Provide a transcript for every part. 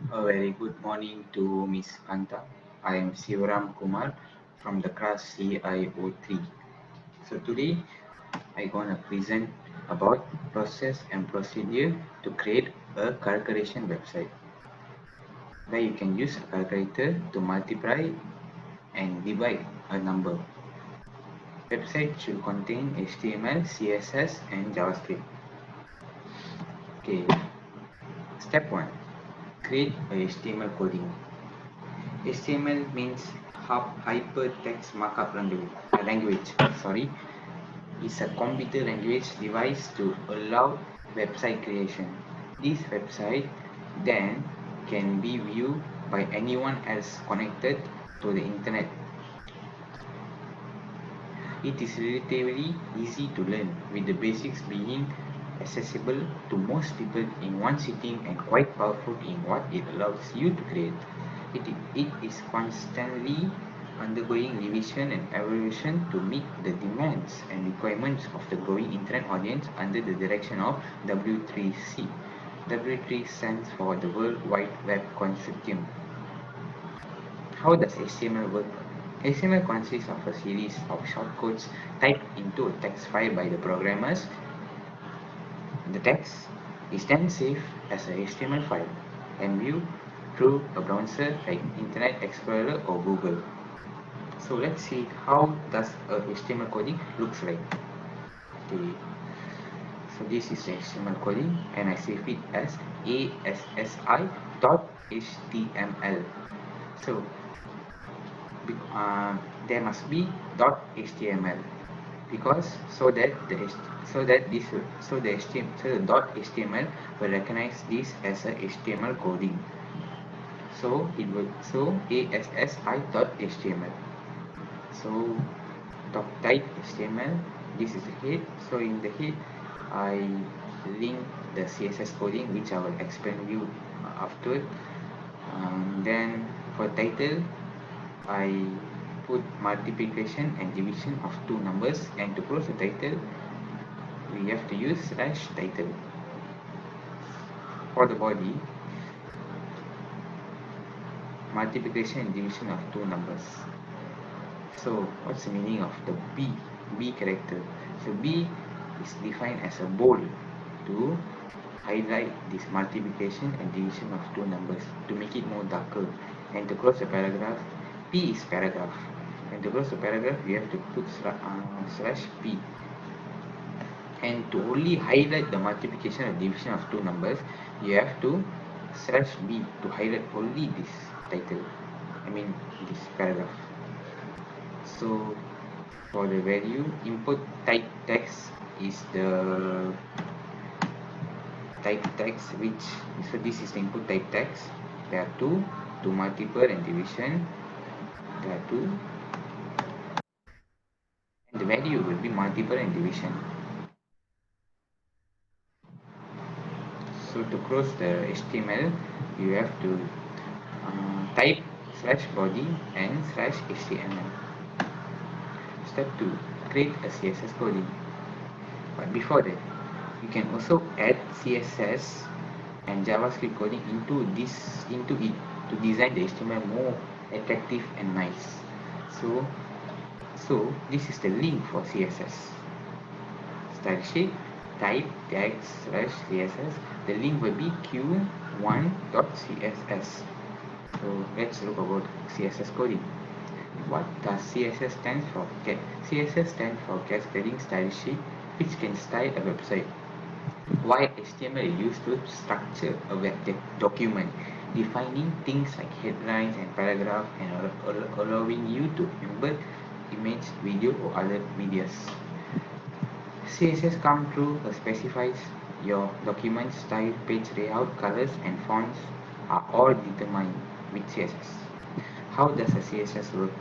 A very good morning to Miss Kanta. I am Sivaram Kumar from the class CIO3. So today I gonna present about process and procedure to create a calculation website where you can use a calculator to multiply and divide a number. Website should contain HTML, CSS and JavaScript. Okay, step 1. Create a HTML coding. HTML means hypertext markup language. Sorry, is a computer language device to allow website creation. This website then can be viewed by anyone else connected to the internet. It is relatively easy to learn, with the basics being accessible to most people in one sitting and quite powerful in what it allows you to create. It is constantly undergoing revision and evolution to meet the demands and requirements of the growing internet audience under the direction of W3C. W3 stands for the World Wide Web Consortium. How does HTML work? HTML consists of a series of shortcodes typed into a text file by the programmers. The text is then saved as a HTML file and viewed through a browser like Internet Explorer or Google. So let's see how does a HTML coding looks like. Okay. So this is the HTML coding and I save it as ASSI.html. So there must be .html because .html will recognize this as a HTML coding. So it will ASSI.html. So type HTML. This is the head. So in the head, I link the CSS coding, which I will explain you afterward. Then for title, I put multiplication and division of two numbers, and to close the title we have to use /title. For the body, multiplication and division of two numbers. So what's the meaning of the B character? So B is defined as a bold to highlight this multiplication and division of two numbers to make it more darker. And to close the paragraph, P is paragraph. And to close the paragraph, you have to put /P. And to only highlight the multiplication and division of two numbers, you have to /B to highlight only this title. This paragraph. So for the value, input type text is the type text so this is the input type text. There are two multiple and division. There are two, and the value will be multiple and division. So to close the HTML, you have to type /body and /html. Step 2. Create a CSS coding. But before that, you can also add CSS and JavaScript coding into it to design the HTML more attractive and nice. So this is the link for CSS. Style sheet, type text /CSS. The link will be q1.css. So let's look about CSS coding. What does CSS stand for? CSS stands for Cascading Style Sheet, which can style a website. While HTML is used to structure a web document, defining things like headlines and paragraphs and allowing you to embed image, video or other videos. CSS comes through specifies your document style, page layout, colors and fonts are all determined with CSS. How does a CSS work?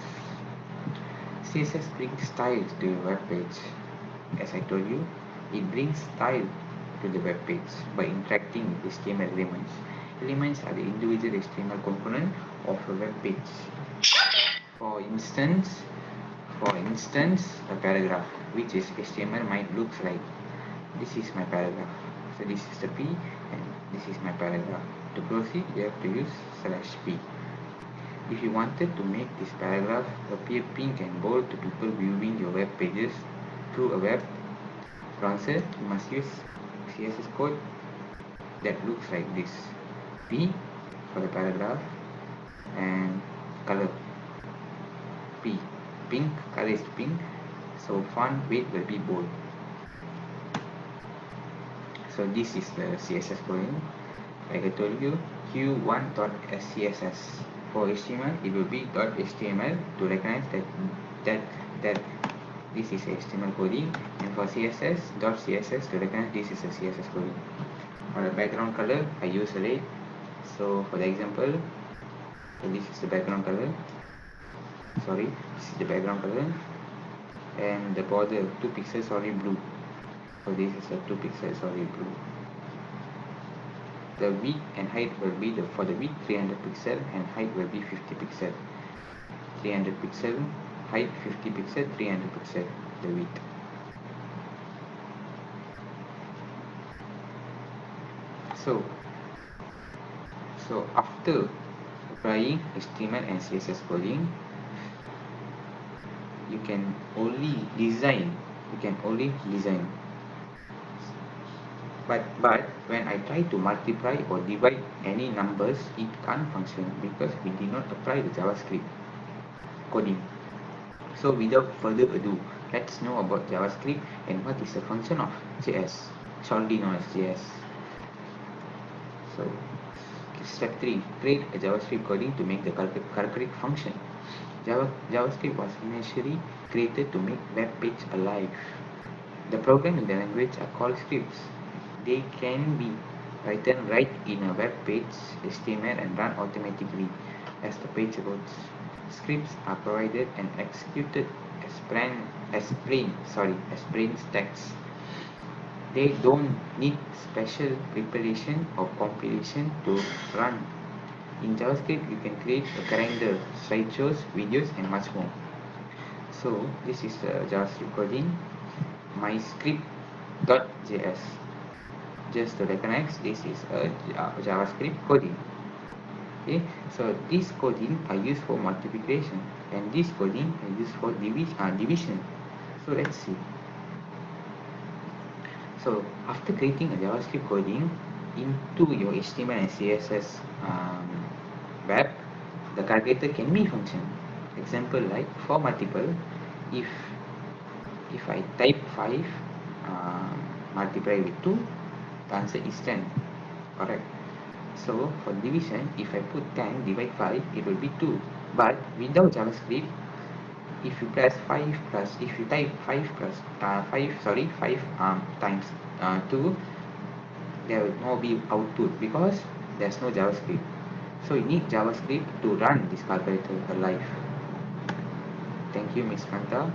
CSS brings style to your web page. As I told you, it brings style to the web page by interacting with HTML elements. Elements are the individual HTML component of a web page. For instance, a paragraph, which is HTML, might looks like this is my paragraph. So this is the P and this is my paragraph. To proceed, you have to use /p. If you wanted to make this paragraph appear pink and bold to people viewing your web pages through a web browser, you must use CSS code that looks like this. P for the paragraph and color P. Pink, color is pink, so font weight will be bold. So this is the CSS coding. Like I told you, q1.scss. For HTML, it will be .html to recognize that this is HTML coding, and for CSS to recognize this is a CSS coding. For the background color, I use red. So for the example, this is the background color. Sorry, this is the background color, and the border 2 pixels solid blue. So this is a 2 pixels solid blue. The width and height will be for the width 300 pixel and height will be 50 pixel. 300 pixel height, 50 pixel, 300 pixel the width. So after applying HTML and CSS coding, you can only design. But when I try to multiply or divide any numbers, it can't function because we did not apply the JavaScript coding. So without further ado, let's know about JavaScript and what is the function of JS, shortly known as JS. So step 3, create a JavaScript coding to make the correct function. JavaScript was initially created to make web page alive. The program in the language are called scripts. They can be written right in a web page HTML and run automatically as the page loads. Scripts are provided and executed as plain text. They don't need special preparation or compilation to run. In JavaScript, you can create a calendar, slideshows, videos, and much more. So this is the JavaScript coding. MyScript.js. Just to recognize, this is a JavaScript coding. Okay, so this coding I use for multiplication, and this coding I use for division. So let's see. So after creating a JavaScript coding into your HTML and CSS web, the calculator can be function. Example, like for multiple, if I type 5 multiply with 2, the answer is 10. Correct. So for division, if I put 10 divide 5, it will be 2. But without JavaScript, if you press 5 plus, if you type 5 plus 5 times 2, there will not be output because there's no JavaScript. So you need JavaScript to run this calculator alive. Thank you, Ms. Kanta.